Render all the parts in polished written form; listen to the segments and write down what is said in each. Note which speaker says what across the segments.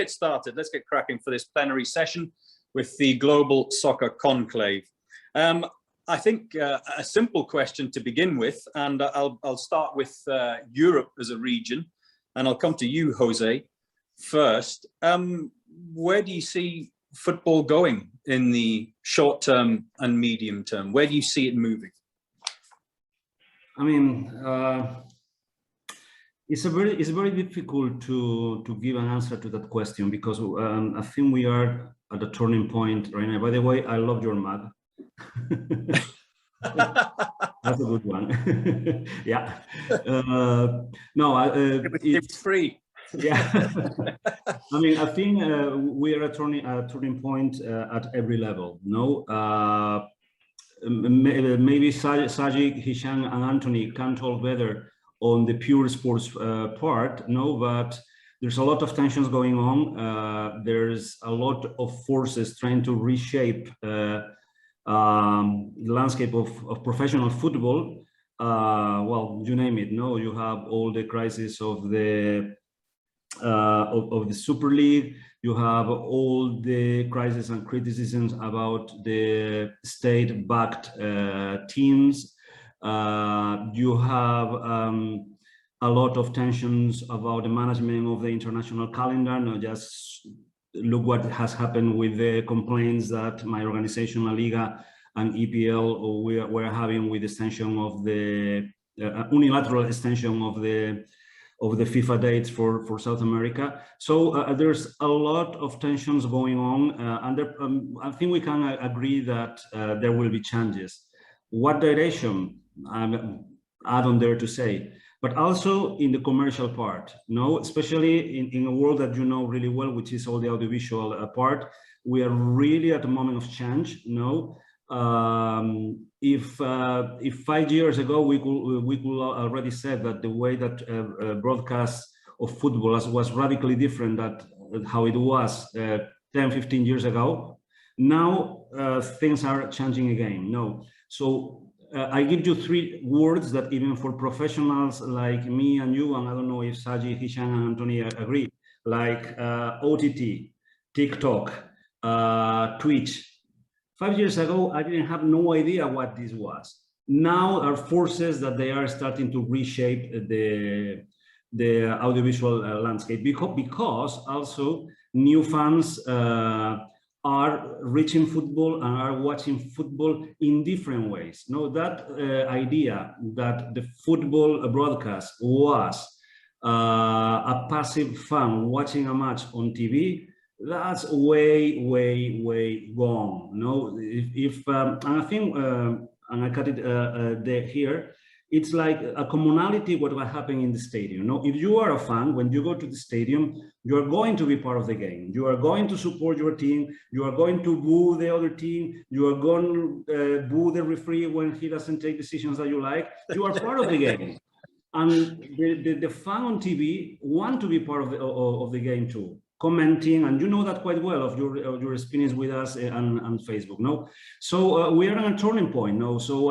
Speaker 1: get started. Let's get cracking for this plenary session with the Global Soccer Conclave. I think a simple question to begin with, and I'll start with Europe as a region, and I'll come to you, Jose, first. Where do you see football going in the short term and medium term? Where do you see it moving?
Speaker 2: I mean, it's very difficult to give an answer to that question, because I think we are at a turning point right now. By the way, I love your mug. That's a good one. Yeah.
Speaker 1: It's free.
Speaker 2: Yeah. I mean, I think we are at a turning point at every level. No. Maybe Shaji, Hicham, and Antony can talk better on the pure sports part, no, but there's a lot of tensions going on. There's a lot of forces trying to reshape the landscape of professional football. Well, you name it. No, you have all the crisis of the Super League. You have all the crises and criticisms about the state-backed teams. You have a lot of tensions about the management of the international calendar. Now, just look what has happened with the complaints that my organization, LaLiga, and EPL we're having with the extension of the unilateral extension of the FIFA dates for South America. So there's a lot of tensions going on, and I think we can agree that there will be changes. What direction? I don't dare to say, but also in the commercial part, no, especially in a world that you know really well, which is all the audiovisual part. We are really at a moment of change, no. If 5 years ago we could already said that the way that broadcast of football was radically different than how it was 10-15 years ago, now things are changing again. No, so I give you 3 words that even for professionals like me and you, and I don't know if Shaji, Hicham, and Antony agree, like OTT, TikTok, Twitch. 5 years ago, I didn't have no idea what this was. Now are forces that they are starting to reshape the audiovisual landscape, because also new fans are reaching football and are watching football in different ways. No, that idea that the football broadcast was a passive fan watching a match on TV, that's way gone. No, and I think, and I cut it here, it's like a commonality what was happening in the stadium. No, if you are a fan, when you go to the stadium, you are going to be part of the game. You are going to support your team. You are going to boo the other team. You are going to boo the referee when he doesn't take decisions that you like. You are part of the game. And the fan on TV want to be part of the game too, commenting, and you know that quite well of your experience with us on Facebook. No, so we are on a turning point. No, so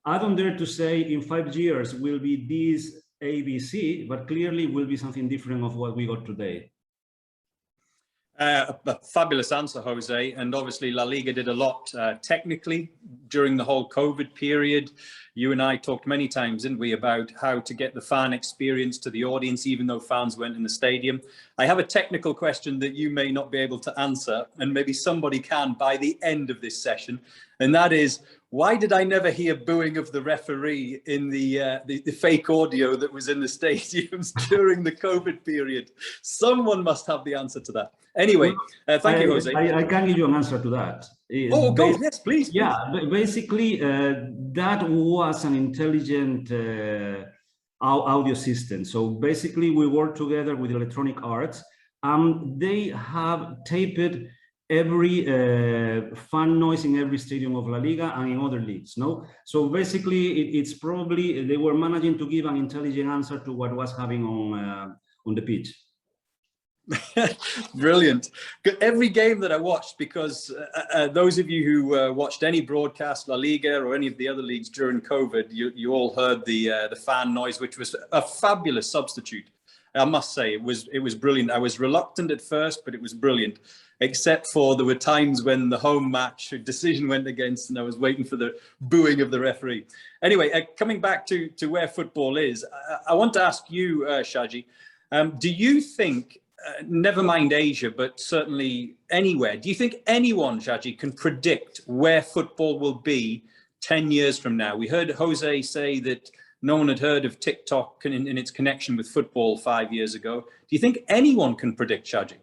Speaker 2: I don't dare to say in 5 years will be this ABC, but clearly will be something different of what we got today.
Speaker 1: A fabulous answer, Jose. And obviously LaLiga did a lot technically during the whole COVID period. You and I talked many times, didn't we, about how to get the fan experience to the audience, even though fans weren't in the stadium. I have a technical question that you may not be able to answer, and maybe somebody can by the end of this session. And that is, why did I never hear booing of the referee in the fake audio that was in the stadiums during the COVID period? Someone must have the answer to that. Anyway, thank you, Jose.
Speaker 2: I can give you an answer to that.
Speaker 1: Oh, go, yes, please.
Speaker 2: Yeah, basically, that was an intelligent audio system. So basically, we work together with Electronic Arts, and they have taped every fan noise in every stadium of LaLiga and in other leagues. No, so basically, it's probably they were managing to give an intelligent answer to what was happening on the pitch.
Speaker 1: Brilliant. Every game that I watched, because those of you who watched any broadcast, LaLiga or any of the other leagues during COVID, you all heard the fan noise, which was a fabulous substitute I must say it was brilliant. I was reluctant at first, but it was brilliant. Except for there were times when the home match decision went against, and I was waiting for the booing of the referee. Anyway, coming back to where football is, I want to ask you, Shaji, do you think, never mind Asia, but certainly anywhere, do you think anyone, Shaji, can predict where football will be 10 years from now? We heard Jose say that no one had heard of TikTok in its connection with football 5 years ago. Do you think anyone can predict, Shaji?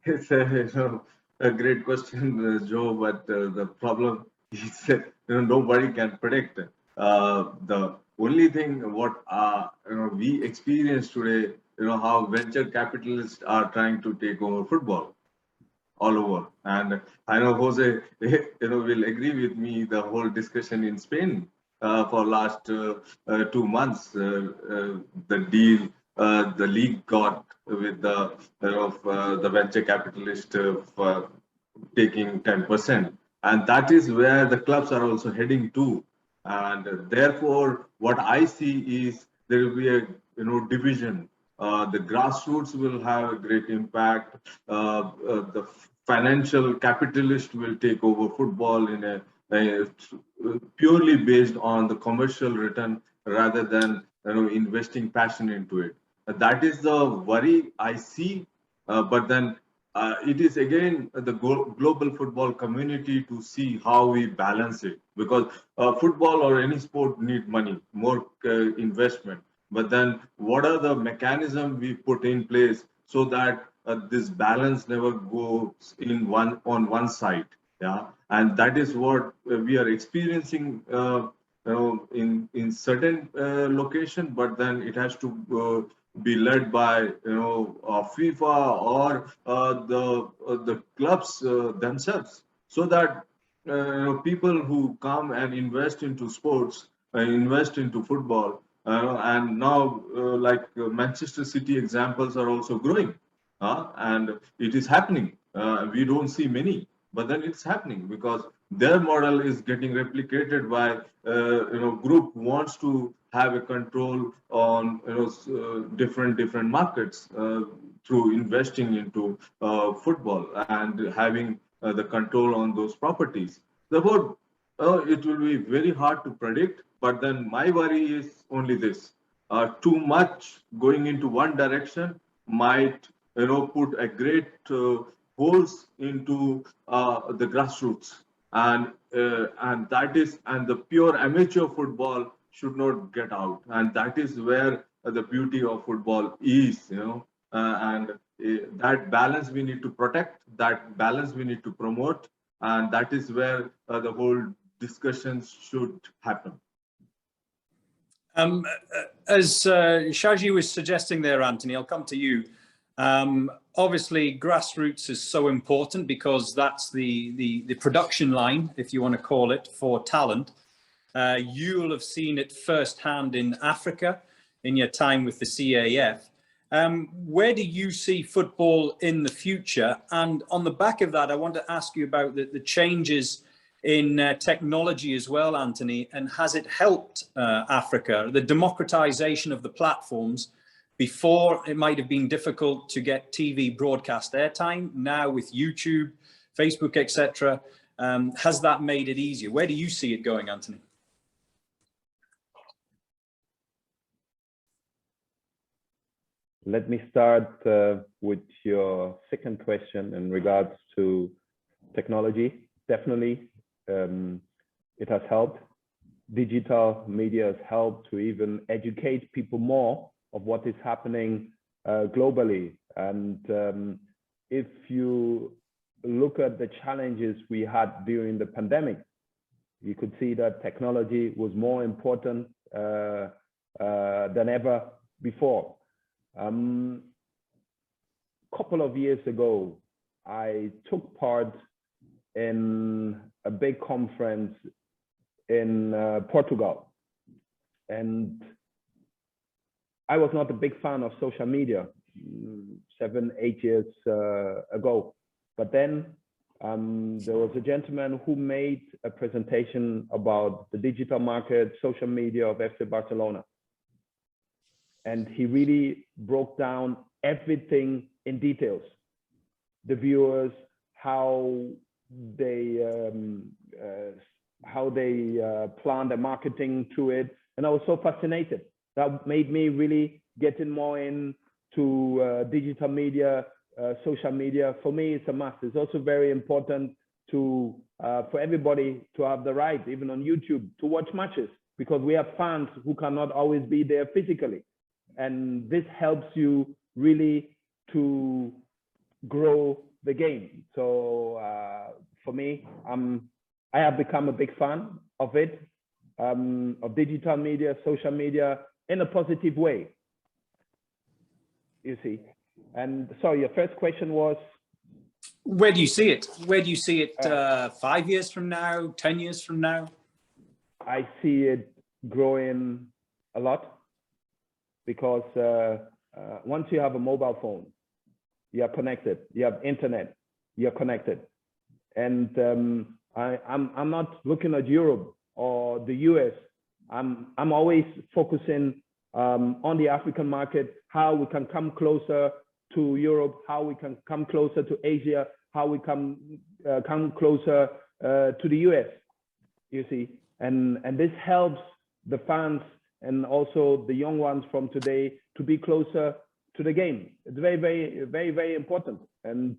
Speaker 3: It's a great question, Joe, but the problem is that nobody can predict. The only thing what we experience today, how venture capitalists are trying to take over football all over. And I know Jose, will agree with me. The whole discussion in Spain for last 2 months, the deal the league got with the venture capitalist taking 10%, and that is where the clubs are also heading to. And therefore, what I see is there will be a division. The grassroots will have a great impact. The financial capitalist will take over football in a purely based on the commercial return rather than investing passion into it. That is the worry I see. But then it is again the global football community to see how we balance it, because football or any sport need money, more investment. But then what are the mechanisms we put in place so that this balance never goes on one side? Yeah, and that is what we are experiencing in certain location. But then it has to be led by FIFA or the clubs themselves, so that people who come and invest into sports, invest into football, and now like Manchester City examples are also growing, and it is happening. We don't see many, but then it's happening because their model is getting replicated by group wants to have a control on different markets through investing into football and having the control on those properties. Therefore, it will be very hard to predict. But then my worry is only this: too much going into one direction might put a great holes into the grassroots, and the pure amateur football should not get out, and that is where the beauty of football is, and that balance we need to protect, that balance we need to promote, and that is where the whole discussions should happen.
Speaker 1: As Shaji was suggesting there, Antony, I'll come to you. Obviously, grassroots is so important because that's the production line, if you want to call it, for talent. You'll have seen it firsthand in Africa in your time with the CAF. Where do you see football in the future? And on the back of that, I want to ask you about the changes in technology as well, Antony, and has it helped Africa? The democratization of the platforms. Before, it might have been difficult to get TV broadcast airtime. Now with YouTube, Facebook, etc., has that made it easier? Where do you see it going, Antony?
Speaker 4: Let me start with your second question in regards to technology. Definitely, it has helped. Digital media has helped to even educate people more of what is happening globally. And if you look at the challenges we had during the pandemic, you could see that technology was more important than ever before. Couple of years ago, I took part in a big conference in Portugal, and I was not a big fan of social media 7-8 years ago. But then there was a gentleman who made a presentation about the digital market, social media of FC Barcelona. and he really broke down everything in details. The viewers, how they plan the marketing to it, and I was so fascinated. That made me really getting more into digital media, social media. For me, it's a must. It's also very important to for everybody to have the right, even on YouTube, to watch matches, because we have fans who cannot always be there physically, and this helps you really to grow the game. So for me, I have become a big fan of it, of digital media, social media, in a positive way, you see. And so your first question was?
Speaker 1: Where do you see it? Where do you see it 5 years from now, 10 years from now?
Speaker 4: I see it growing a lot, because once you have a mobile phone, you are connected, you have internet, you're connected. And I'm not looking at Europe or the US. I'm always focusing on the African market, how we can come closer to Europe, how we can come closer to Asia, how we come closer to the US, you see. And this helps the fans and also the young ones from today to be closer to the game. It's very, very, very, very important. And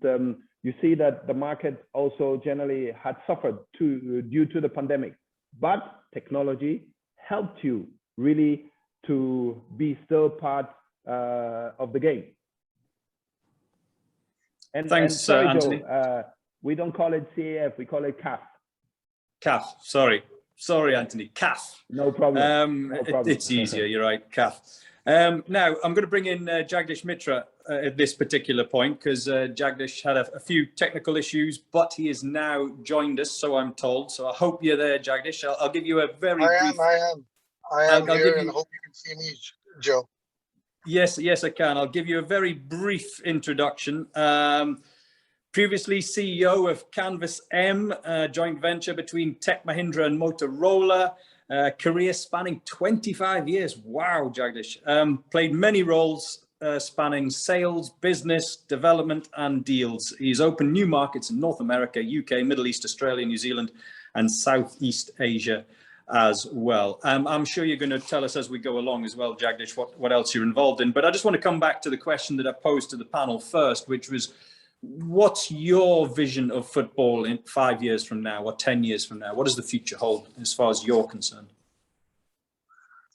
Speaker 4: you see that the market also generally had suffered due to the pandemic, but technology helped you really to be still part of the game. And
Speaker 1: thanks,
Speaker 4: sorry,
Speaker 1: Antony.
Speaker 4: Joe, we don't call it CAF, we call it CAF.
Speaker 1: CAF, sorry, Antony, CAF.
Speaker 4: No problem. No problem.
Speaker 1: It's easier, you're right, CAF. Now, I'm going to bring in Jagdish Mitra at this particular point, because Jagdish had a few technical issues, but he has now joined us, so I'm told. So I hope you're there, Jagdish. I'll give you a very brief...
Speaker 5: I am here, and hope you can see me, Joe.
Speaker 1: Yes, I can. I'll give you a very brief introduction. Previously CEO of Canvas M, a joint venture between Tech Mahindra and Motorola. Career spanning 25 years. Wow, Jagdish. Played many roles spanning sales, business, development, and deals. He's opened new markets in North America, UK, Middle East, Australia, New Zealand, and Southeast Asia as well. I'm sure you're going to tell us as we go along as well, Jagdish, what else you're involved in. But I just want to come back to the question that I posed to the panel first, which was, what's your vision of football in 5 years from now or 10 years from now? What does the future hold as far as you're concerned?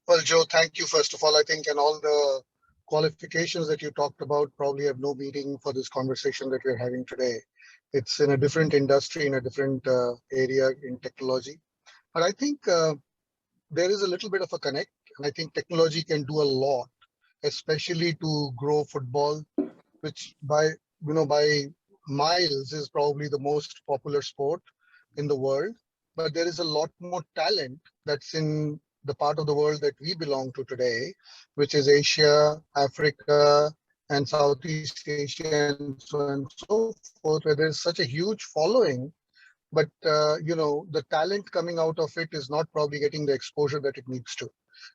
Speaker 5: Well, Joe, thank you, first of all, I think, and all the qualifications that you talked about probably have no meaning for this conversation that we're having today. It's in a different industry, in a different area in technology. But I think there is a little bit of a connect, and I think technology can do a lot, especially to grow football, which by miles is probably the most popular sport in the world. But there is a lot more talent that's in the part of the world that we belong to today, which is Asia, Africa, and Southeast Asia, and so on and so forth, where there's such a huge following. But the talent coming out of it is not probably getting the exposure that it needs to.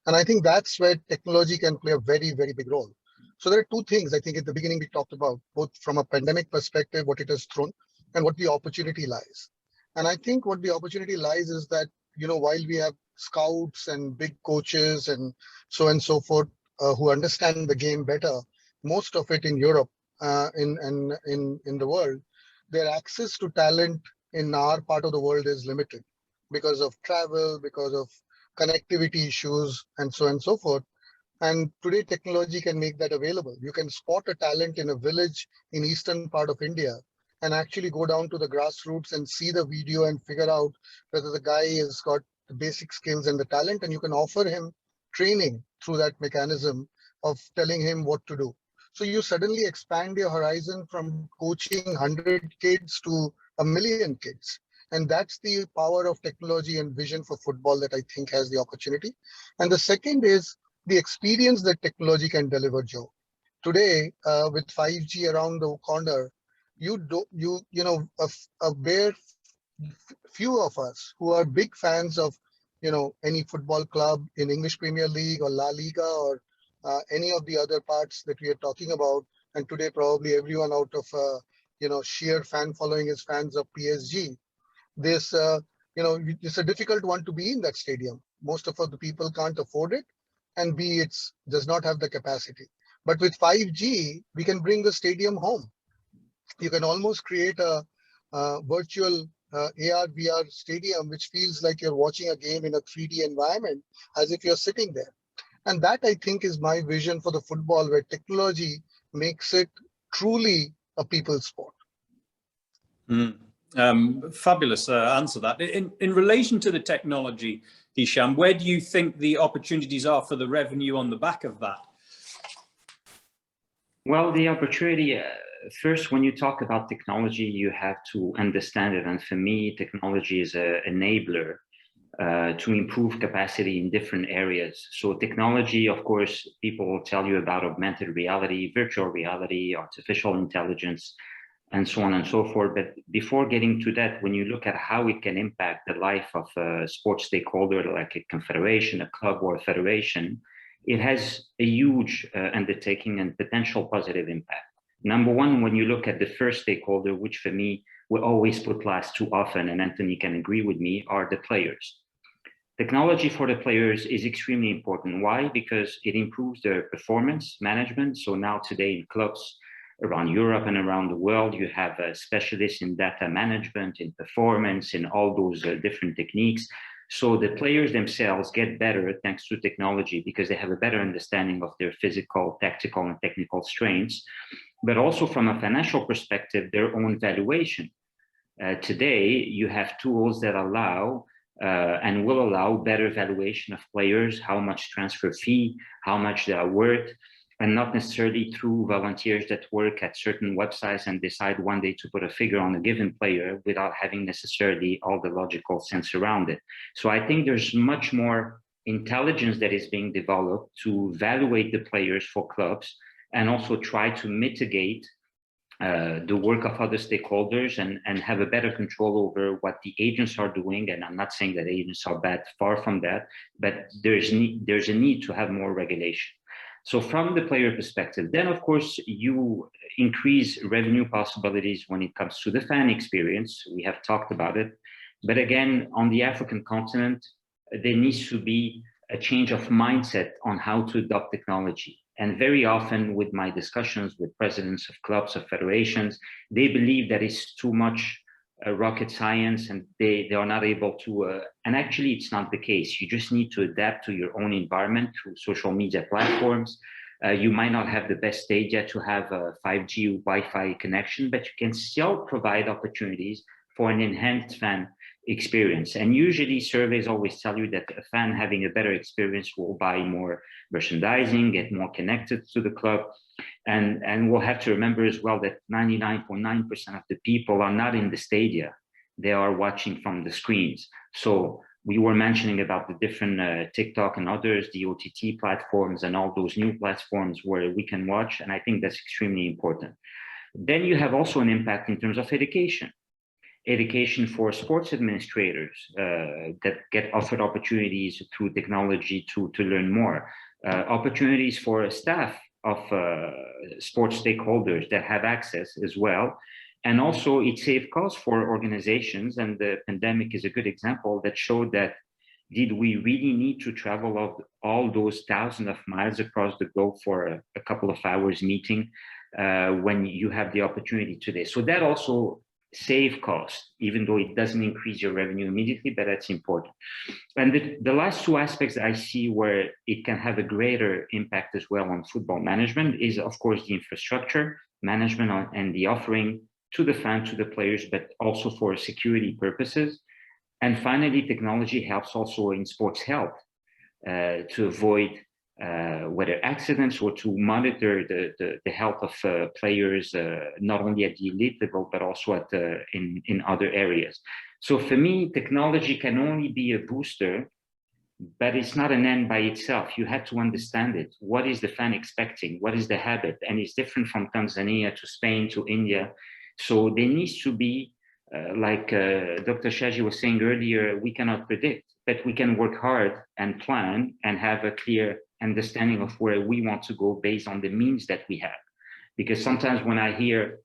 Speaker 5: And I think that's where technology can play a very, very big role. So there are two things I think at the beginning we talked about, both from a pandemic perspective, what it has thrown, and what the opportunity lies. And I think what the opportunity lies is that, while we have scouts and big coaches and so forth who understand the game better, most of it in Europe, in the world, their access to talent in our part of the world is limited because of travel, because of connectivity issues, and so forth. And today technology can make that available. You can spot a talent in a village in eastern part of India and actually go down to the grassroots and see the video and figure out whether the guy has got the basic skills and the talent, and you can offer him training through that mechanism of telling him what to do. So you suddenly expand your horizon from coaching 100 kids to 1 million kids. And that's the power of technology and vision for football that I think has the opportunity. And the second is the experience that technology can deliver, Joe. Today, with 5G around the corner, a bare few of us who are big fans of, any football club in English Premier League or LaLiga or any of the other parts that we are talking about. And today, probably everyone out of sheer fan following is fans of PSG. This it's a difficult one to be in that stadium. Most of the people can't afford it, and B, it does not have the capacity. But with 5G, we can bring the stadium home. You can almost create a virtual AR, VR stadium, which feels like you're watching a game in a 3D environment, as if you're sitting there. And that, I think, is my vision for the football, where technology makes it truly a people's sport.
Speaker 1: Fabulous answer that. In relation to the technology, Hicham, where do you think the opportunities are for the revenue on the back of that?
Speaker 6: Well, the opportunity, first, when you talk about technology, you have to understand it. And for me, technology is an enabler to improve capacity in different areas. So technology, of course, people will tell you about augmented reality, virtual reality, artificial intelligence, and so on and so forth. But before getting to that, when you look at how it can impact the life of a sports stakeholder like a confederation, a club, or a federation, it has a huge undertaking and potential positive impact. Number one, when you look at the first stakeholder, which for me, we always put last too often, and Antony can agree with me, are the players. Technology for the players is extremely important. Why? Because it improves their performance management. So now today in clubs around Europe and around the world, you have specialists in data management, in performance, in all those different techniques. So the players themselves get better thanks to technology because they have a better understanding of their physical, tactical, and technical strengths, but also from a financial perspective, their own valuation. Today, you have tools that allow and will allow better valuation of players, how much transfer fee, how much they are worth, and not necessarily through volunteers that work at certain websites and decide one day to put a figure on a given player without having necessarily all the logical sense around it. So I think there's much more intelligence that is being developed to evaluate the players for clubs and also try to mitigate the work of other stakeholders and have a better control over what the agents are doing. And I'm not saying that agents are bad, far from that, but there's a need to have more regulation. So from the player perspective, then of course you increase revenue possibilities when it comes to the fan experience. We have talked about it, but again, on the African continent, there needs to be a change of mindset on how to adopt technology. And very often with my discussions with presidents of clubs, of federations, they believe that it's too much rocket science and they are not able to, and actually it's not the case. You just need to adapt to your own environment through social media platforms. You might not have the best data to have a 5G Wi-Fi connection, but you can still provide opportunities for an enhanced fan experience. And usually surveys always tell you that a fan having a better experience will buy more merchandising, get more connected to the club. And we'll have to remember as well that 99.9% of the people are not in the stadia. They are watching from the screens. So we were mentioning about the different TikTok and others, the OTT platforms and all those new platforms where we can watch. And I think that's extremely important. Then you have also an impact in terms of education. Education for sports administrators that get offered opportunities through technology to learn more. Opportunities for staff of sports stakeholders that have access as well. And also it saves costs for organizations, and the pandemic is a good example that showed that did we really need to travel all those thousands of miles across the globe for a couple of hours meeting when you have the opportunity today. So that also save cost, even though it doesn't increase your revenue immediately, but that's important. And the last two aspects I see where it can have a greater impact as well on football management is, of course, the infrastructure management and the offering to the fan, to the players, but also for security purposes. And finally, technology helps also in sports health to avoid whether accidents or to monitor the health of players, not only at the elite level, but also at in other areas. So for me, technology can only be a booster, but it's not an end by itself. You have to understand it. What is the fan expecting? What is the habit? And it's different from Tanzania to Spain to India. So there needs to be, like Dr. Shaji was saying earlier, we cannot predict, but we can work hard and plan and have a clear understanding of where we want to go based on the means that we have. Because sometimes when I hear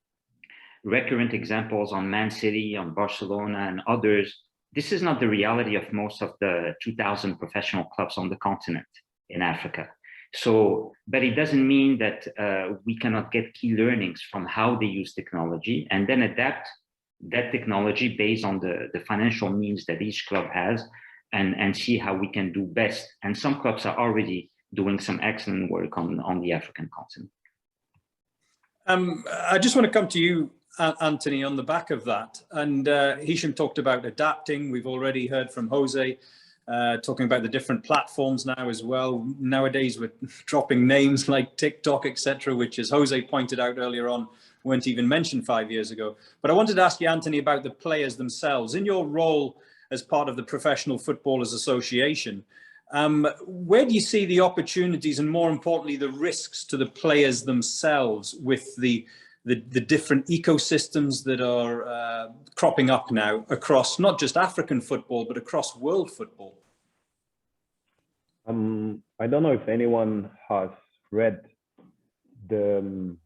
Speaker 6: recurrent examples on Man City, on Barcelona and others, this is not the reality of most of the 2,000 professional clubs on the continent in Africa. So, but it doesn't mean that we cannot get key learnings from how they use technology and then adapt that technology based on the financial means that each club has and see how we can do best. And some clubs are already doing some excellent work on the African continent.
Speaker 1: I just want to come to you, Antony, on the back of that. And Hicham talked about adapting. We've already heard from Jose talking about the different platforms now as well. Nowadays, we're dropping names like TikTok, etc., which, as Jose pointed out earlier on, weren't even mentioned 5 years ago. But I wanted to ask you, Antony, about the players themselves. In your role as part of the Professional Footballers Association, where do you see the opportunities and, more importantly, the risks to the players themselves with the different ecosystems that are cropping up now across not just African football, but across world football?
Speaker 4: I don't know if anyone has read the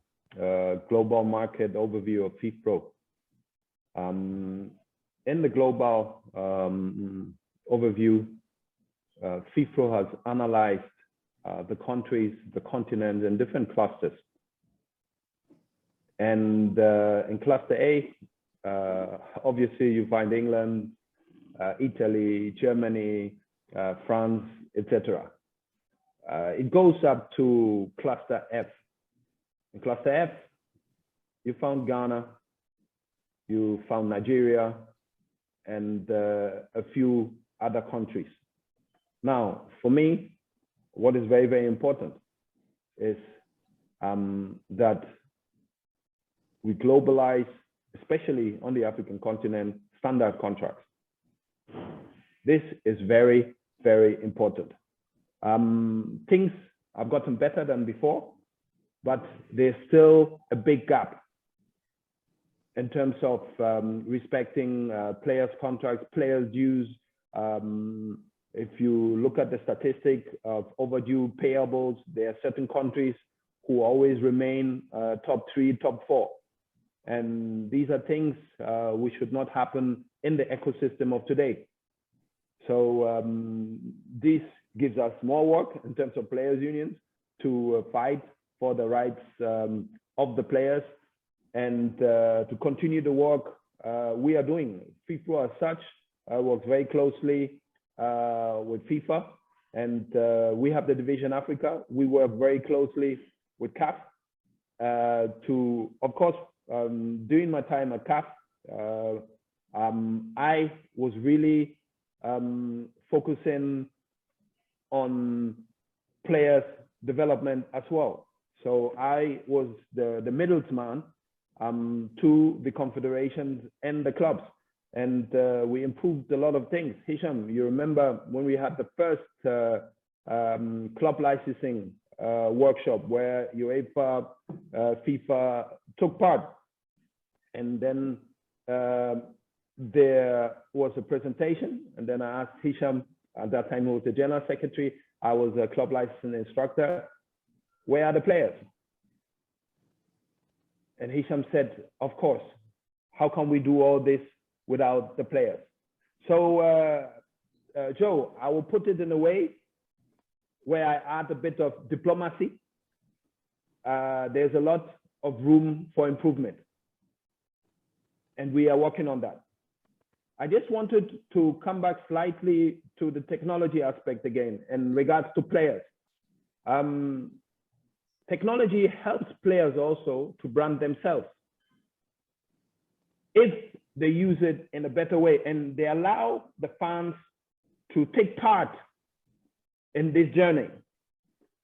Speaker 4: global market overview of FIFPro. In the global overview, FIFPro has analyzed the countries, the continents, and different clusters. And in cluster A, obviously you find England, Italy, Germany, France, etc. It goes up to cluster F. In cluster F, you found Ghana, you found Nigeria, and a few other countries. Now, for me, what is very, very important is that we globalize, especially on the African continent, standard contracts. This is very, very important. Things have gotten better than before, but there's still a big gap in terms of respecting players' contracts, players' dues. If you look at the statistic of overdue payables, there are certain countries who always remain top 3, top 4. And these are things which should not happen in the ecosystem of today. So this gives us more work in terms of players' unions to fight for the rights of the players and to continue the work we are doing. FIFPro as such works very closely with FIFA, and we have the Division Africa. We work very closely with CAF to, of course, during my time at CAF, I was really focusing on players' development as well. So I was the middleman to the confederations and the clubs, and we improved a lot of things. Hicham, you remember when we had the first club licensing workshop where UEFA, FIFA took part, and then there was a presentation, and then I asked Hicham, at that time he was the general secretary, I was a club licensing instructor, where are the players? And Hicham said, of course, how can we do all this without the players? So Joe, I will put it in a way where I add a bit of diplomacy. There's a lot of room for improvement, and we are working on that. I just wanted to come back slightly to the technology aspect again in regards to players. Technology helps players also to brand themselves if they use it in a better way, and they allow the fans to take part in this journey.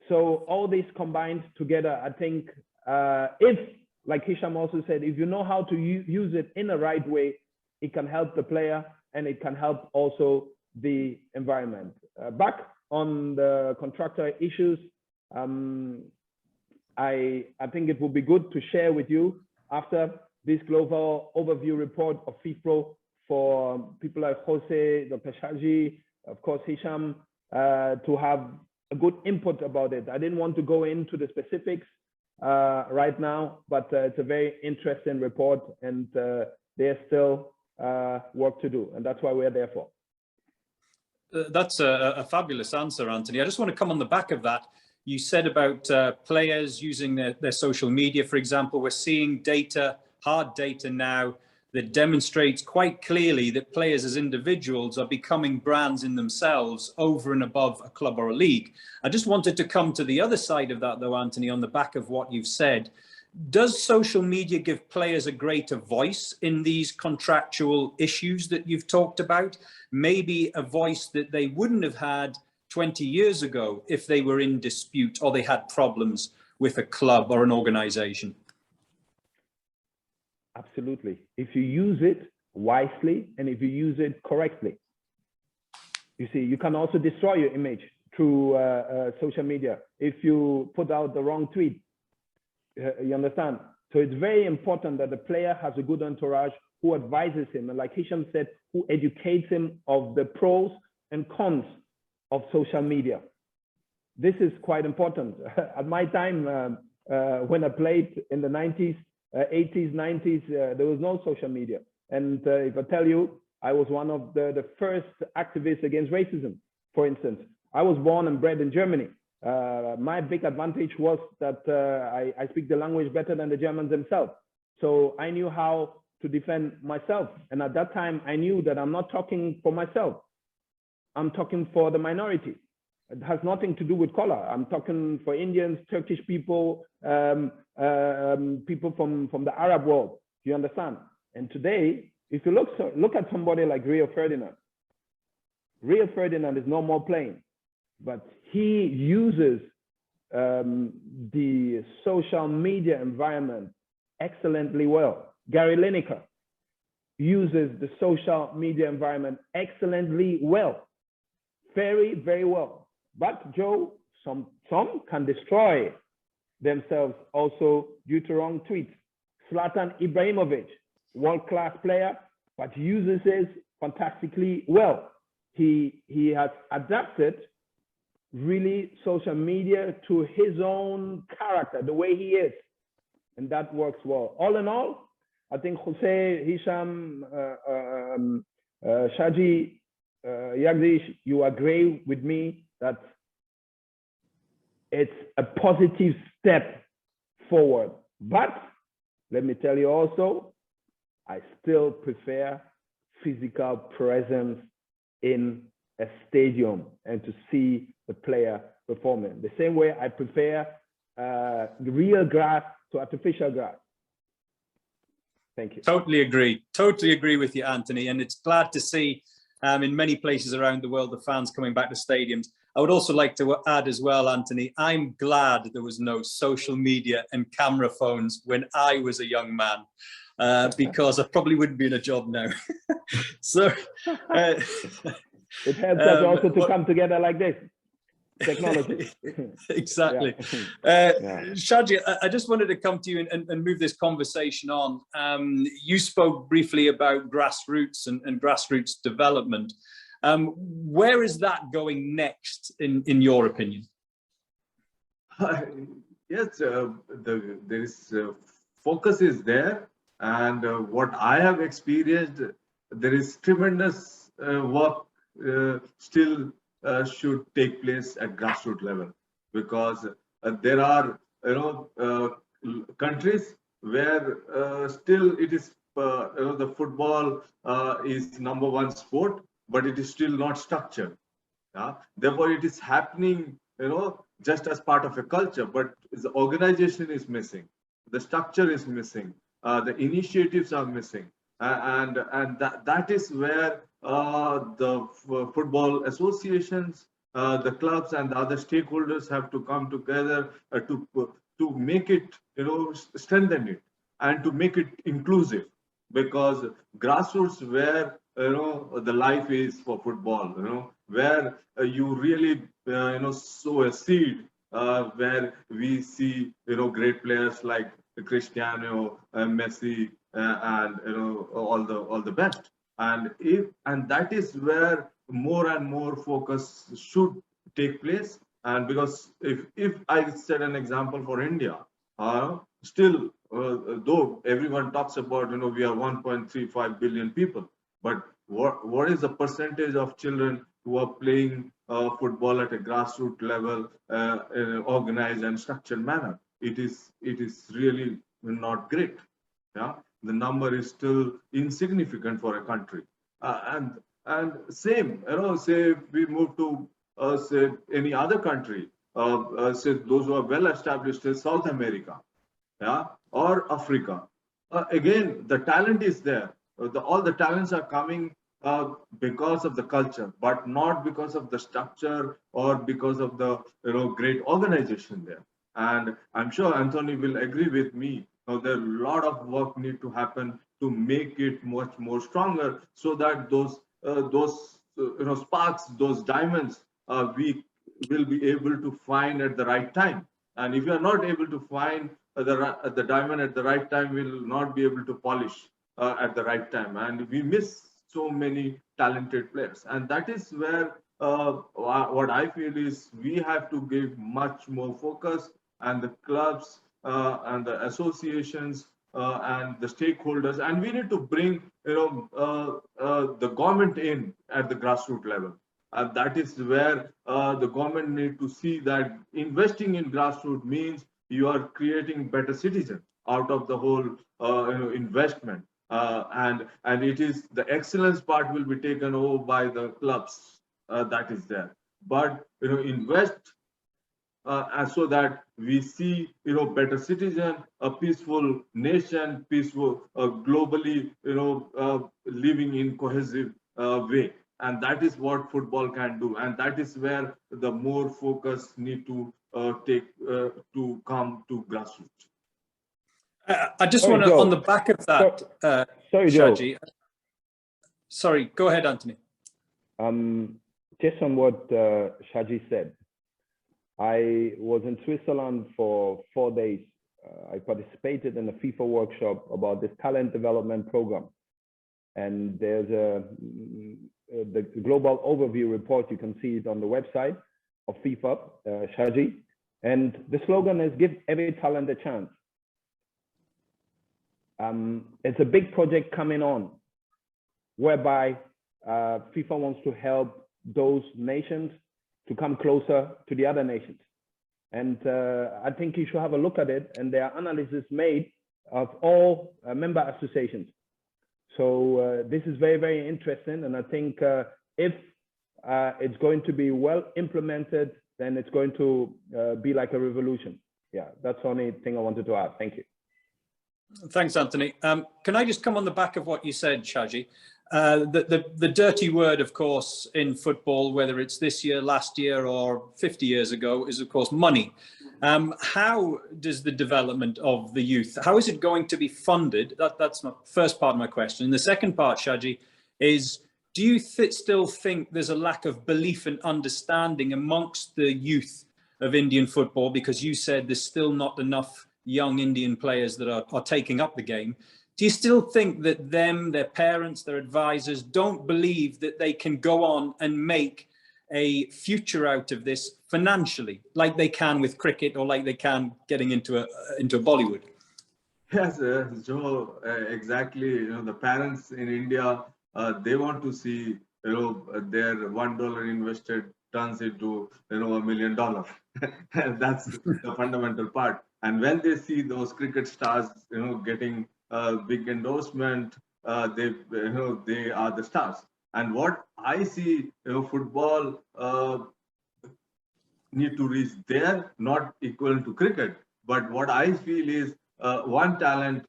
Speaker 4: So all this combined together, I think, if, like Hicham also said, if you know how to use it in the right way, it can help the player and it can help also the environment. Back on the contractor issues, I think it would be good to share with you after this global overview report of FIFPro for people like Jose, Dr. Shaji, of course, Hicham, to have a good input about it. I didn't want to go into the specifics right now, but it's a very interesting report, and there's still work to do, and that's why we're there for.
Speaker 1: That's a fabulous answer, Antony. I just want to come on the back of that. You said about players using their social media, for example. We're seeing data, hard data now, that demonstrates quite clearly that players as individuals are becoming brands in themselves over and above a club or a league. I just wanted to come to the other side of that, though, Antony, on the back of what you've said. Does social media give players a greater voice in these contractual issues that you've talked about? Maybe a voice that they wouldn't have had 20 years ago if they were in dispute or they had problems with a club or an organization?
Speaker 4: Absolutely. If you use it wisely and if you use it correctly. You see, you can also destroy your image through social media if you put out the wrong tweet. You understand? So it's very important that the player has a good entourage who advises him, and like Hicham said, who educates him of the pros and cons of social media. This is quite important. At my time, when I played in the 90s, 80s, 90s, there was no social media. And if I tell you, I was one of the first activists against racism, for instance. I was born and bred in Germany. My big advantage was that I speak the language better than the Germans themselves. So I knew how to defend myself. And at that time, I knew that I'm not talking for myself. I'm talking for the minority. It has nothing to do with color. I'm talking for Indians, Turkish people, people from the Arab world. Do you understand? And today, if you look at somebody like Rio Ferdinand is no more playing, but he uses the social media environment excellently well. Gary Lineker uses the social media environment excellently well, very, very well. But Joe, some can destroy themselves also due to wrong tweets. Zlatan Ibrahimovic, world-class player, but uses it fantastically well. He has adapted really social media to his own character, the way he is, and that works well. All in all, I think Jose, Hicham, Shaji, Jagdish, you agree with me that it's a positive step forward. But let me tell you also, I still prefer physical presence in a stadium and to see the player performing. The same way I prefer real grass to artificial grass. Thank you.
Speaker 1: Totally agree with you, Antony. And it's glad to see in many places around the world, the fans coming back to stadiums. I would also like to add as well, Antony, I'm glad there was no social media and camera phones when I was a young man, because I probably wouldn't be in a job now. So
Speaker 4: it helps us also to come together like this. Technology.
Speaker 1: Exactly. Shaji, I just wanted to come to you and move this conversation on. You spoke briefly about grassroots and grassroots development. Where is that going next, in your opinion?
Speaker 3: Yes, there is focus is there, and what I have experienced, there is tremendous work still should take place at grassroots level, because there are countries where still it is the football is #1 sport, but it is still not structured. Therefore, it is happening just as part of a culture, but the organization is missing, the structure is missing, the initiatives are missing, and that is where the football associations, the clubs, and the other stakeholders have to come together to make it, strengthen it, and to make it inclusive, because grassroots where the life is for football, where you really sow a seed, where we see great players like Cristiano, Messi, and all the best. And that is where more and more focus should take place, And because if I set an example for India, still, though everyone talks about, we are 1.35 billion people, but what is the percentage of children who are playing football at a grassroots level in an organized and structured manner? It is really not great. Yeah, the number is still insignificant for a country. And same, say we move to say any other country, say those who are well established in South America, yeah, or Africa. Again, the talent is there. All the talents are coming because of the culture, but not because of the structure or because of the great organization there. And I'm sure Antony will agree with me. There a lot of work need to happen to make it much more stronger, so that those sparks, those diamonds, we will be able to find at the right time. And if you are not able to find the diamond at the right time, we will not be able to polish at the right time. And we miss so many talented players. And that is where what I feel is we have to give much more focus, and the clubs and the associations and the stakeholders, and we need to bring the government in at the grassroots level. And that is where the government need to see that investing in grassroots means you are creating better citizens out of the whole investment. And it is the excellence part will be taken over by the clubs that is there. But invest so that we see better citizen, a peaceful nation, peaceful globally living in cohesive way. And that is what football can do, and that is where the more focus need to take to come to grassroots.
Speaker 1: I just want to, on the back of that,
Speaker 4: sorry,
Speaker 1: Shaji.
Speaker 4: Joe.
Speaker 1: Sorry, go ahead, Antony.
Speaker 4: Just on what Shaji said, I was in Switzerland for 4 days. I participated in a FIFA workshop about this talent development program. And there's the global overview report. You can see it on the website of FIFA, Shaji. And the slogan is give every talent a chance. It's a big project coming on, whereby FIFA wants to help those nations to come closer to the other nations. And I think you should have a look at it. And there are analyses made of all member associations. So this is very, very interesting. And I think if it's going to be well implemented, then it's going to be like a revolution. Yeah, that's the only thing I wanted to add. Thank you.
Speaker 1: Thanks, Antony. Can I just come on the back of what you said, Shaji? The dirty word, of course, in football, whether it's this year, last year, or 50 years ago, is, of course, money. How does the development of the youth, how is it going to be funded? That's my first part of my question. And the second part, Shaji, is do you still think there's a lack of belief and understanding amongst the youth of Indian football? Because you said there's still not enough young Indian players that are taking up the game. Do you still think that their parents, their advisors don't believe that they can go on and make a future out of this financially, like they can with cricket or like they can getting into Bollywood?
Speaker 3: Yes, Joe, exactly. The parents in India, they want to see their $1 invested turns into $1 million. That's the fundamental part. And when they see those cricket stars getting big endorsement, they are the stars. And what I see, football need to reach there, not equal to cricket. But what I feel is one talent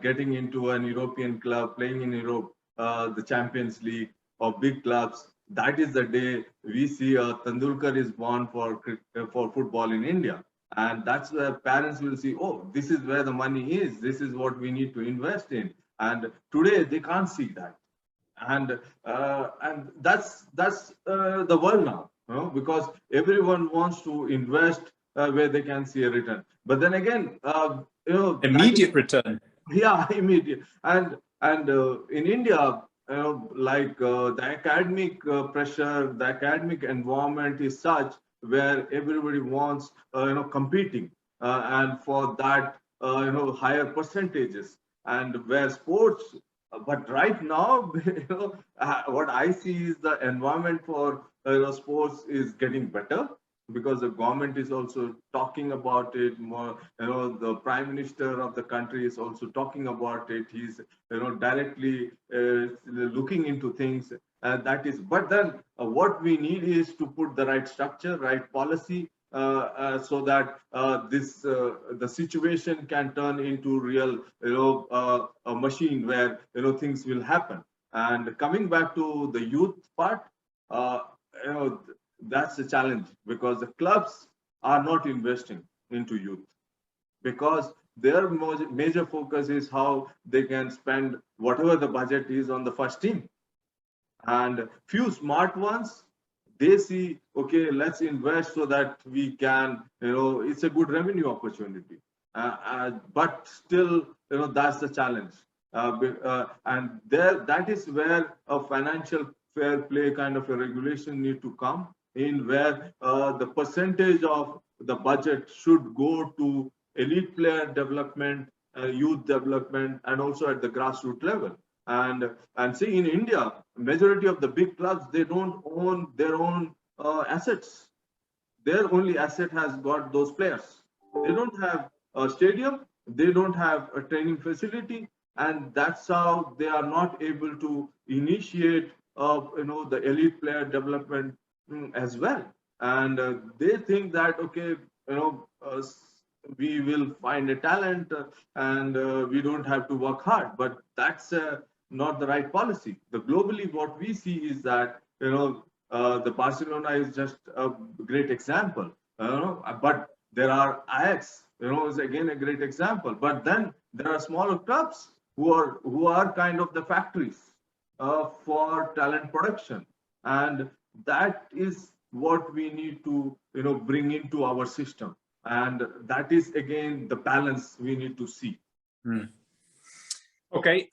Speaker 3: getting into an European club, playing in Europe, the Champions League or big clubs. That is the day we see Tendulkar is born for football in India. And that's where parents will see, oh, this is where the money is. This is what we need to invest in. And today they can't see that. And that's the world now, because everyone wants to invest where they can see a return. But then again,
Speaker 1: immediate return.
Speaker 3: Yeah, immediate. And in India, like the academic pressure, the academic environment is such where everybody wants, competing, and for that, higher percentages, and where sports. But right now, what I see is the environment for sports is getting better, because the government is also talking about it more. The prime minister of the country is also talking about it. He's directly looking into things. That is, but then what we need is to put the right structure, right policy, so that the situation can turn into real, a machine where things will happen. And coming back to the youth part, that's a challenge, because the clubs are not investing into youth, because their major focus is how they can spend whatever the budget is on the first team. And few smart ones, they see, okay, let's invest so that we can, it's a good revenue opportunity. But still, that's the challenge. And that is where a financial fair play kind of a regulation need to come in, where the percentage of the budget should go to elite player development, youth development, and also at the grassroots level. And see, in India, majority of the big clubs, they don't own their own assets. Their only asset has got those players. They don't have a stadium, they don't have a training facility, and that's how they are not able to initiate the elite player development as well. And they think that, okay, we will find a talent, and we don't have to work hard. But that's not the right policy. Globally, what we see is that the Barcelona is just a great example. But there are Ajax, is again a great example. But then there are smaller clubs who are kind of the factories for talent production, and that is what we need to bring into our system. And that is again the balance we need to see.
Speaker 1: Okay.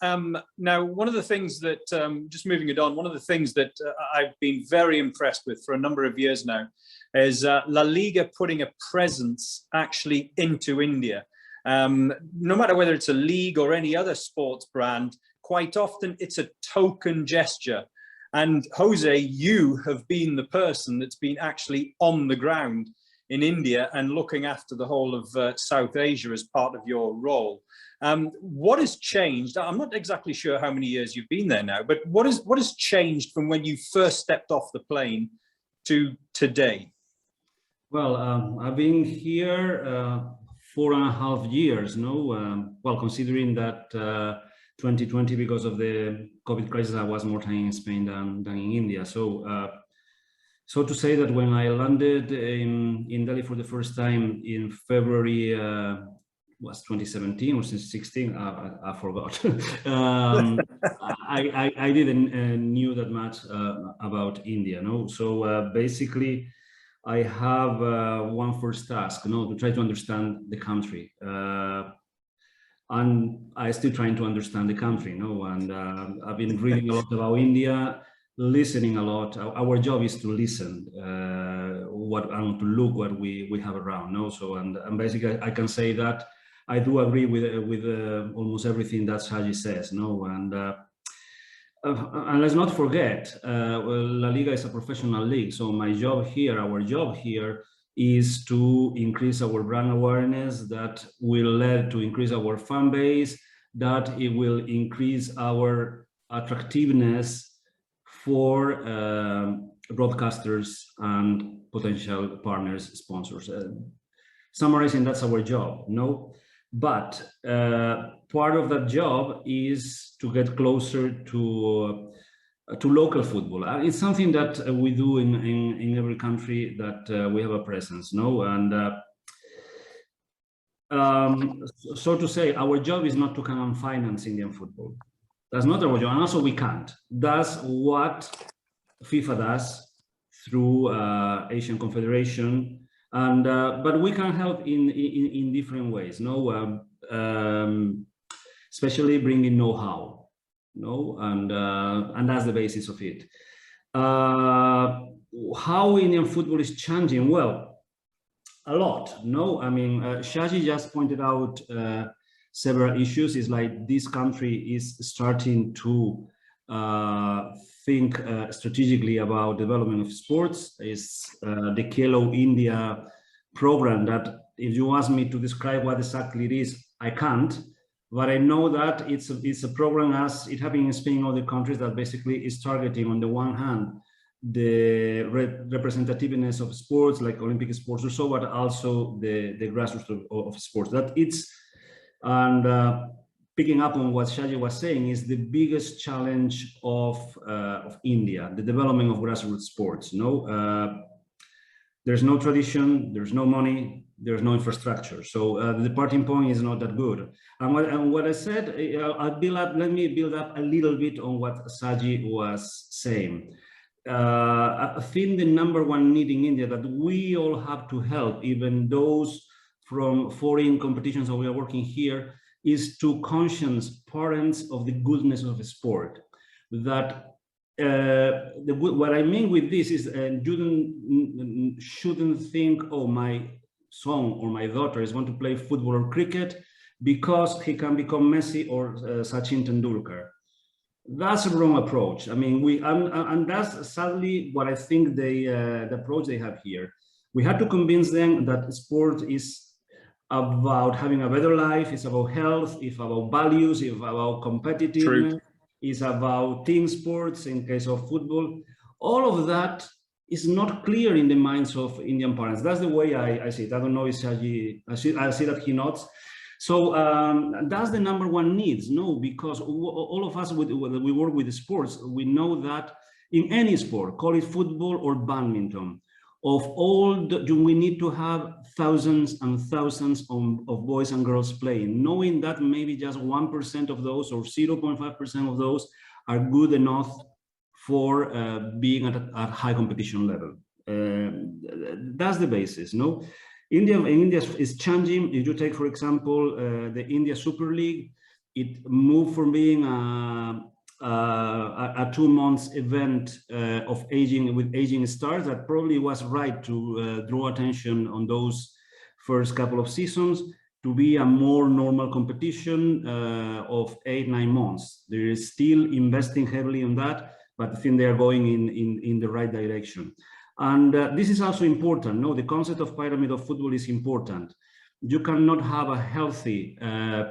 Speaker 1: Now, one of the things that, just moving it on, one of the things that I've been very impressed with for a number of years now is LaLiga putting a presence actually into India. No matter whether it's a league or any other sports brand, quite often it's a token gesture. And Jose, you have been the person that's been actually on the ground in India and looking after the whole of South Asia as part of your role. What has changed? I'm not exactly sure how many years you've been there now, but what has changed from when you first stepped off the plane to today?
Speaker 2: Well, I've been here 4.5 years, well, considering that 2020, because of the COVID crisis, I was more time in Spain than in India. So to say that when I landed in Delhi for the first time in February, was 2017 or 2016, I forgot. I didn't knew that much about India, So basically, I have one first task, to try to understand the country. And I'm still trying to understand the country, And I've been reading a lot about India, listening a lot. Our job is to listen, and to look what we have around, So and basically, I can say that I do agree with almost everything that Shaji says, And let's not forget, LaLiga is a professional league. So our job here is to increase our brand awareness, that will lead to increase our fan base, that it will increase our attractiveness for broadcasters and potential partners, sponsors. Summarizing, that's our job, But part of that job is to get closer to local football. It's something that we do in every country that we have a presence, And so to say, our job is not to come and finance Indian football. That's not our job, and also we can't. That's what FIFA does through Asian Confederation. And but we can help in different ways, especially bringing know-how, and that's the basis of it. How Indian football is changing? Well, a lot. No, I mean, Shaji just pointed out several issues. It's like this country is starting to think strategically about development of sports. It's the Khelo India program that, if you ask me to describe what exactly it is, I can't. But I know that it's a program, as it happened in Spain and other countries, that basically is targeting, on the one hand, the representativeness of sports like Olympic sports or so, but also the grassroots of sports. That it's, and picking up on what Shaji was saying, is the biggest challenge of India, the development of grassroots sports. There's no tradition, there's no money, there's no infrastructure. So the departing point is not that good. And what I said, let me build up a little bit on what Shaji was saying. I think the number one need in India that we all have to help, even those from foreign competitions that we are working here, is to conscience parents of the goodness of the sport. That what I mean with this is you shouldn't think, oh, my son or my daughter is going to play football or cricket because he can become Messi or Sachin Tendulkar. That's a wrong approach. I mean, and that's sadly what I think the approach they have here. We have to convince them that sport is about having a better life, it's about health, it's about values, it's about competitiveness. True. Is about team sports in case of football. All of that is not clear in the minds of Indian parents. That's the way I see it. I don't know if Shaji, I see that he nods. So that's the number one needs, no, because all of us, we work with the sports, we know that in any sport, call it football or badminton, of all, we need to have thousands and thousands of boys and girls playing, knowing that maybe just 1% of those or 0.5% of those are good enough for being at a high competition level. That's the basis, no? India is changing. If you take, for example, the India Super League, it moved from being a 2 months event of aging stars that probably was right to draw attention on those first couple of seasons, to be a more normal competition of 8-9 months. There is still investing heavily on that, but I think they are going in the right direction. And this is also important. No, the concept of pyramid of football is important. You cannot have a healthy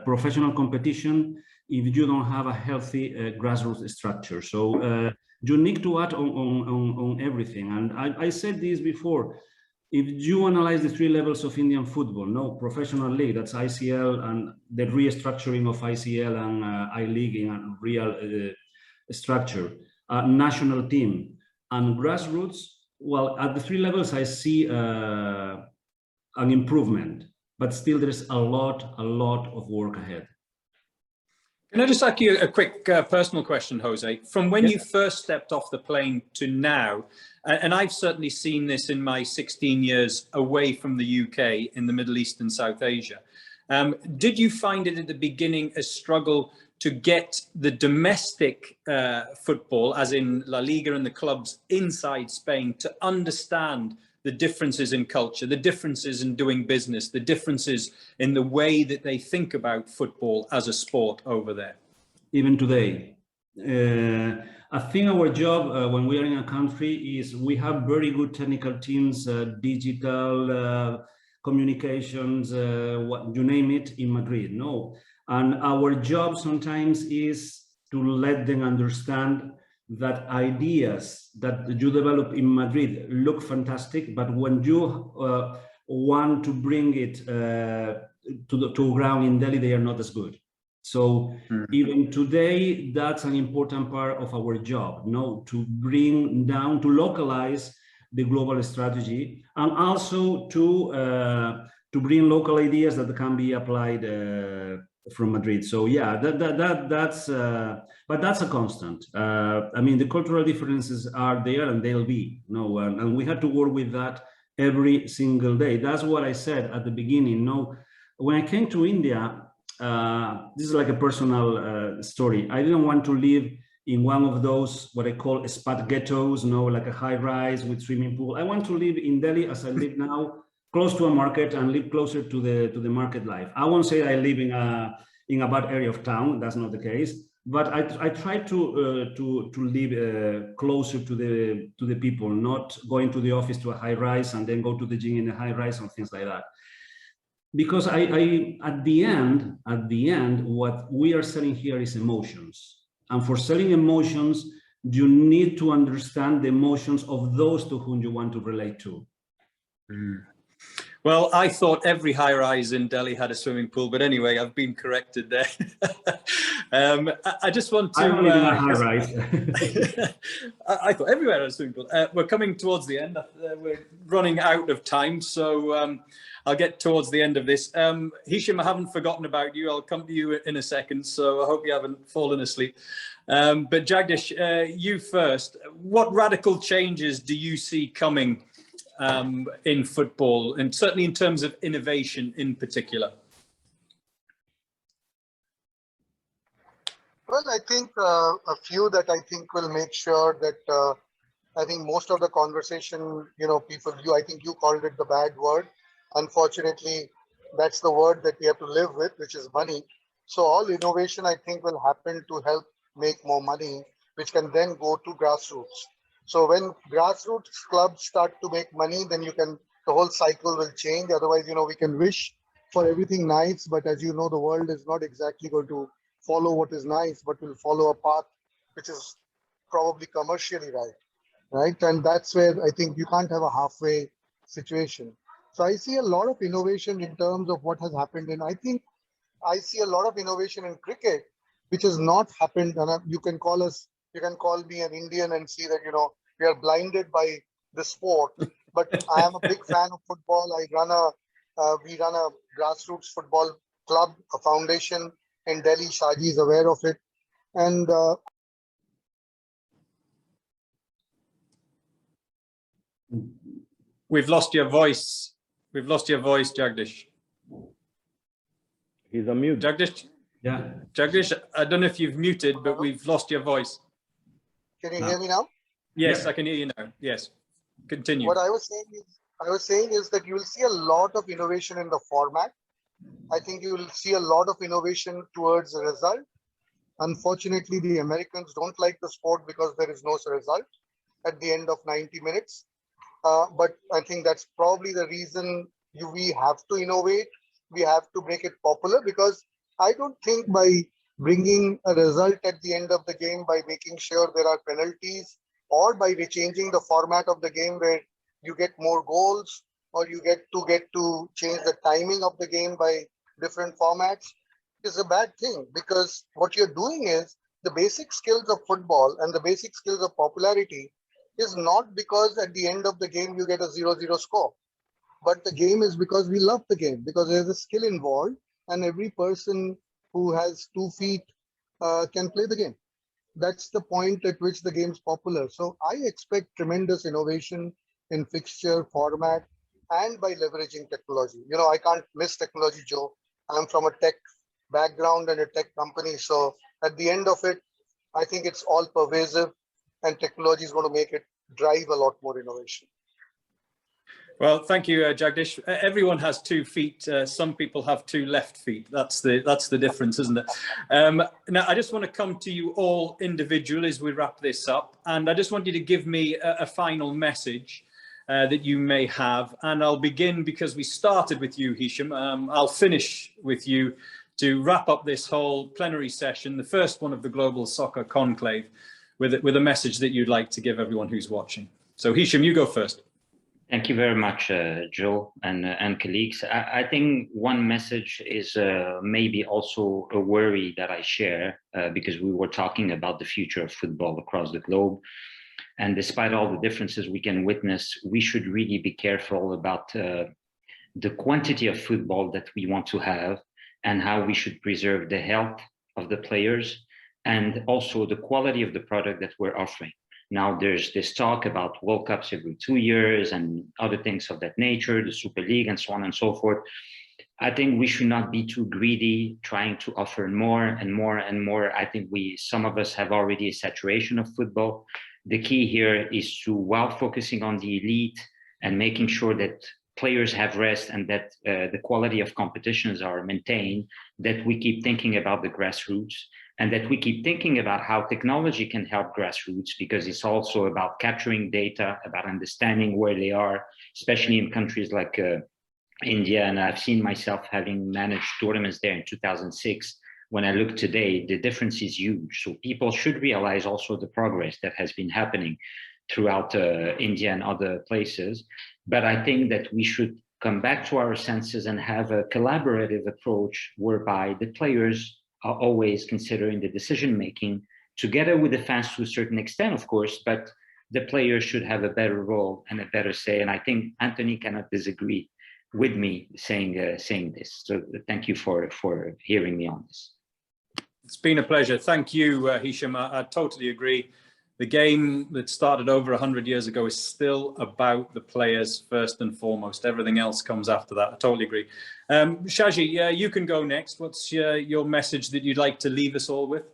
Speaker 2: professional competition if you don't have a healthy grassroots structure. So you need to add on everything. And I said this before. If you analyze the 3 levels of Indian football, no, professional league, that's ICL, and the restructuring of ICL and I-League in a real structure, national team, and grassroots, well, at the 3 levels, I see an improvement, but still there's a lot of work ahead.
Speaker 1: Can I just ask you a quick personal question, Jose? From when you first stepped off the plane to now, and I've certainly seen this in my 16 years away from the UK in the Middle East and South Asia, did you find it at the beginning a struggle to get the domestic football, as in LaLiga and the clubs inside Spain, to understand the differences in culture, the differences in doing business, the differences in the way that they think about football as a sport over there?
Speaker 2: Even today, I think our job when we are in a country is we have very good technical teams, digital communications, what you name it, in Madrid. No, and our job sometimes is to let them understand that ideas that you develop in Madrid look fantastic, but when you want to bring it to ground in Delhi, they are not as good. So even today, that's an important part of our job, no, to bring down, to localize the global strategy, and also to bring local ideas that can be applied from Madrid. So yeah, but that's a constant. I mean, the cultural differences are there and they'll be, no, and we have to work with that every single day. That's what I said at the beginning. No, when I came to India, this is like a personal story. I didn't want to live in one of those, what I call spat ghettos, like a high rise with swimming pool. I want to live in Delhi as I live now, close to a market and live closer to the market life. I won't say I live in a bad area of town. That's not the case. But I try to live closer to the people, not going to the office to a high rise and then go to the gym in a high rise or things like that. Because at the end, what we are selling here is emotions. And for selling emotions, you need to understand the emotions of those to whom you want to relate to.
Speaker 1: Mm. Well, I thought every high-rise in Delhi had a swimming pool, but anyway, I've been corrected there. I just want to...
Speaker 2: I'm living a high-rise.
Speaker 1: I thought everywhere had a swimming pool. We're coming towards the end. We're running out of time, so I'll get towards the end of this. Hicham, I haven't forgotten about you. I'll come to you in a second, so I hope you haven't fallen asleep. But Jagdish, you first. What radical changes do you see coming in football, and certainly in terms of innovation in particular?
Speaker 5: Well, I think a few that I think will make sure that I think most of the conversation, I think you called it the bad word. Unfortunately, that's the word that we have to live with, which is money. So all innovation, I think, will happen to help make more money, which can then go to grassroots. So when grassroots clubs start to make money, then the whole cycle will change. Otherwise, we can wish for everything nice, but as you know, the world is not exactly going to follow what is nice, but will follow a path which is probably commercially right? And that's where I think you can't have a halfway situation. So I see a lot of innovation in terms of what has happened. And I think I see a lot of innovation in cricket, which has not happened. And you can call me an Indian and see that, we are blinded by the sport. But I am a big fan of football. We run a grassroots football club, a foundation in Delhi. Shaji is aware of it. And
Speaker 1: we've lost your voice. We've lost your voice, Jagdish.
Speaker 4: He's on mute.
Speaker 1: Jagdish?
Speaker 2: Yeah.
Speaker 1: Jagdish, I don't know if you've muted, but we've lost your voice.
Speaker 5: Can you hear me now?
Speaker 1: Yes,
Speaker 2: Yeah.
Speaker 1: I can hear you now. Yes. Continue.
Speaker 5: What I was saying is that you will see a lot of innovation in the format. I think you will see a lot of innovation towards the result. Unfortunately, the Americans don't like the sport because there is no result at the end of 90 minutes. But I think that's probably the reason we have to innovate. We have to make it popular, because I don't think by bringing a result at the end of the game, by making sure there are penalties, or by changing the format of the game where you get more goals, or you get to change the timing of the game by different formats, is a bad thing. Because what you're doing is the basic skills of football and the basic skills of popularity is not because at the end of the game you get a 0-0 score, but the game is because we love the game, because there's a skill involved, and every person who has 2 feet can play the game. That's the point at which the game's popular. So I expect tremendous innovation in fixture, format, and by leveraging technology. I can't miss technology, Joe. I'm from a tech background and a tech company. So at the end of it, I think it's all pervasive, and technology is going to make it drive a lot more innovation.
Speaker 1: Well, thank you, Jagdish. Everyone has 2 feet. Some people have 2 left feet. That's the difference, isn't it? Now, I just want to come to you all individually as we wrap this up. And I just want you to give me a final message that you may have. And I'll begin, because we started with you, Hicham. I'll finish with you to wrap up this whole plenary session, the first one of the Global Soccer Conclave, with a message that you'd like to give everyone who's watching. So Hicham, you go first.
Speaker 6: Thank you very much, Joe and colleagues. I think one message is maybe also a worry that I share, because we were talking about the future of football across the globe. And despite all the differences we can witness, we should really be careful about the quantity of football that we want to have, and how we should preserve the health of the players, and also the quality of the product that we're offering. Now there's this talk about World Cups every 2 years and other things of that nature, the Super League and so on and so forth. I think we should not be too greedy, trying to offer more and more and more. I think some of us have already a saturation of football. The key here is to, while focusing on the elite and making sure that players have rest and that the quality of competitions are maintained, that we keep thinking about the grassroots and that we keep thinking about how technology can help grassroots, because it's also about capturing data, about understanding where they are, especially in countries like India. And I've seen myself having managed tournaments there in 2006. When I look today, the difference is huge. So people should realize also the progress that has been happening throughout India and other places. But I think that we should come back to our senses and have a collaborative approach whereby the players are always considering the decision-making together with the fans to a certain extent, of course, but the players should have a better role and a better say. And I think Antony cannot disagree with me saying this. So thank you for hearing me on this.
Speaker 1: It's been a pleasure. Thank you, Hicham. I totally agree. The game that started over 100 years ago is still about the players first and foremost. Everything else comes after that. I totally agree. Shaji, you can go next. What's your message that you'd like to leave us all with?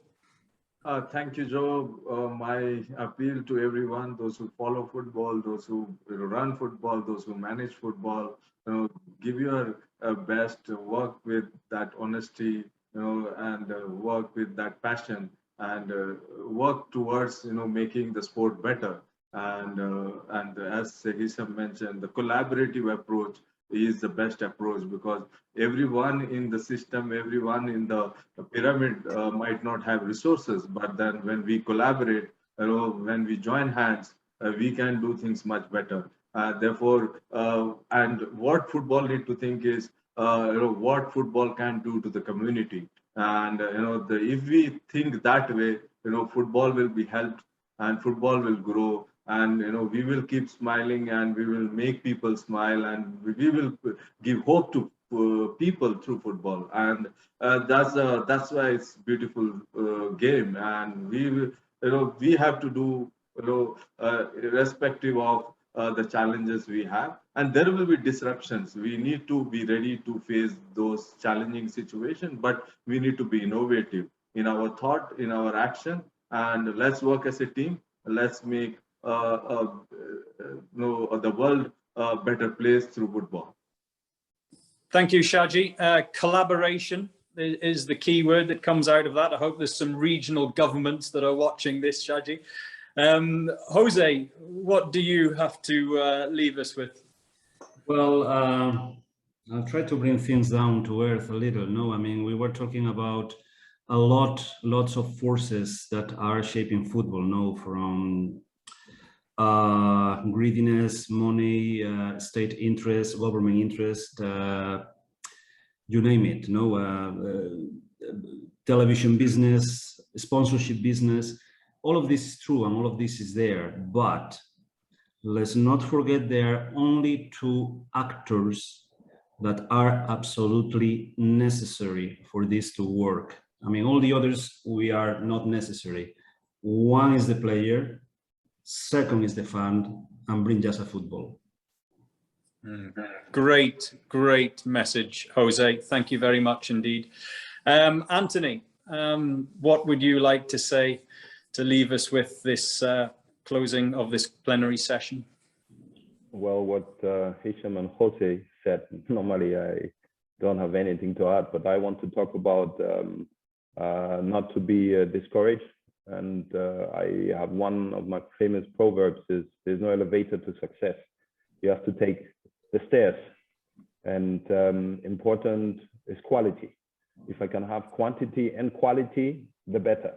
Speaker 3: Thank you, Joe. My appeal to everyone, those who follow football, those who run football, those who manage football, give your best, work with that honesty, and work with that passion, and work towards making the sport better. And as Hicham mentioned, the collaborative approach is the best approach, because everyone in the system, everyone in the pyramid might not have resources, but then when we collaborate, when we join hands, we can do things much better. Therefore, and what football need to think is, what football can do to the community. And if we think that way, football will be helped and football will grow, and we will keep smiling and we will make people smile, and we will give hope to people through football. And that's why it's beautiful game, and we have to do irrespective of the challenges we have, and there will be disruptions. We need to be ready to face those challenging situations, but we need to be innovative in our thought, in our action, and let's work as a team. Let's make the world a better place through football.
Speaker 1: Thank you, Shaji. Collaboration is the key word that comes out of that. I hope there's some regional governments that are watching this, Shaji. Jose, what do you have to leave us with?
Speaker 2: Well, I'll try to bring things down to earth a little. No, I mean, we were talking about lots of forces that are shaping football. No, from greediness, money, state interest, government interest, you name it. No, television business, sponsorship business. All of this is true and all of this is there, but let's not forget there are only two actors that are absolutely necessary for this to work. I mean, all the others, we are not necessary. One is the player, second is the fan, and bring just a football.
Speaker 1: Great message, Jose. Thank you very much indeed. Antony, what would you like to say to leave us with this closing of this plenary session?
Speaker 4: Well, what Hicham and Jose said, normally I don't have anything to add, but I want to talk about not to be discouraged. And I have one of my famous proverbs is, there's no elevator to success. You have to take the stairs, and important is quality. If I can have quantity and quality, the better.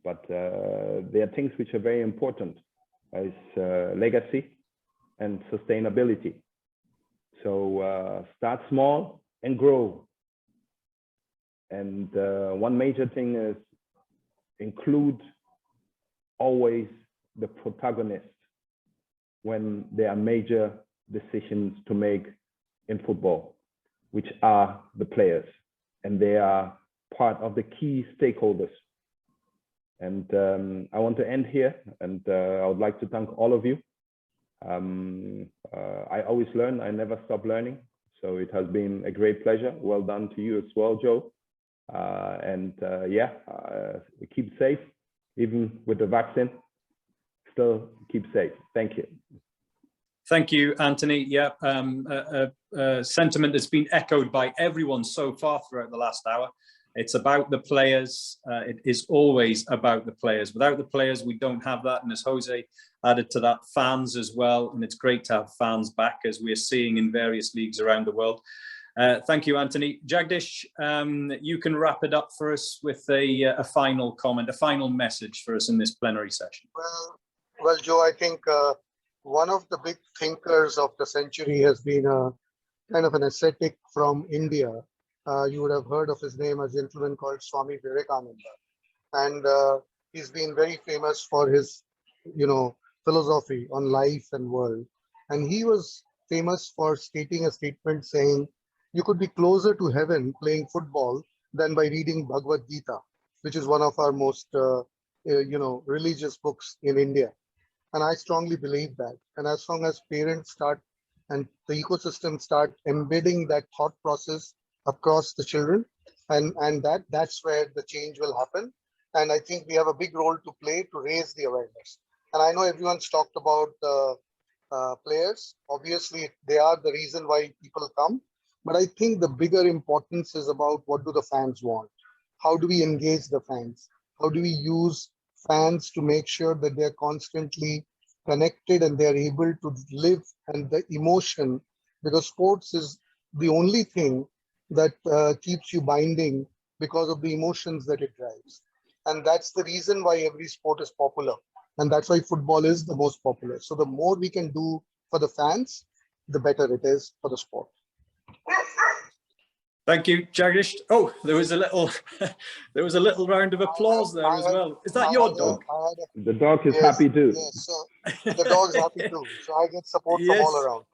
Speaker 4: But there are things which are very important, as legacy and sustainability. So start small and grow. And one major thing is include always the protagonist when there are major decisions to make in football, which are the players, and they are part of the key stakeholders. And I want to end here, and I would like to thank all of you. I always learn, I never stop learning. So it has been a great pleasure. Well done to you as well, Joe. Keep safe, even with the vaccine. Still keep safe. Thank you.
Speaker 1: Thank you, Antony. Yeah, a sentiment that's been echoed by everyone so far throughout the last hour. It's about the players. It is always about the players. Without the players, we don't have that. And as Jose added to that, fans as well. And it's great to have fans back, as we're seeing in various leagues around the world. Thank you, Antony. Jagdish, you can wrap it up for us with a final comment, a final message for us in this plenary session.
Speaker 5: Well, Joe, I think one of the big thinkers of the century has been a kind of an ascetic from India. You would have heard of his name, a gentleman called Swami Vivekananda. And he's been very famous for his, philosophy on life and world. And he was famous for stating a statement saying, you could be closer to heaven playing football than by reading Bhagavad Gita, which is one of our most, religious books in India. And I strongly believe that. And as long as parents start and the ecosystem start embedding that thought process across the children, and that's where the change will happen. And I think we have a big role to play to raise the awareness. And I know everyone's talked about the players. Obviously, they are the reason why people come. But I think the bigger importance is about what do the fans want? How do we engage the fans? How do we use fans to make sure that they're constantly connected and they're able to live and the emotion, because sports is the only thing that keeps you binding because of the emotions that it drives. And that's the reason why every sport is popular. And that's why football is the most popular. So the more we can do for the fans, the better it is for the sport.
Speaker 1: Thank you, Jagdish. Oh, there was a little round of applause there as well. Is that your dog?
Speaker 4: The dog is happy too.
Speaker 5: Yes, the dog's happy too. So I get support from all around.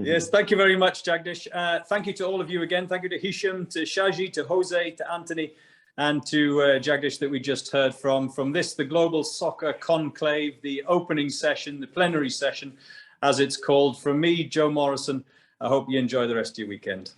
Speaker 1: Yes, thank you very much, Jagdish. Thank you to all of you again. Thank you to Hicham, to Shaji, to Jose, to Antony, and to Jagdish that we just heard from this, the Global Soccer Conclave, the opening session, the plenary session, as it's called. From me, Joe Morrison, I hope you enjoy the rest of your weekend.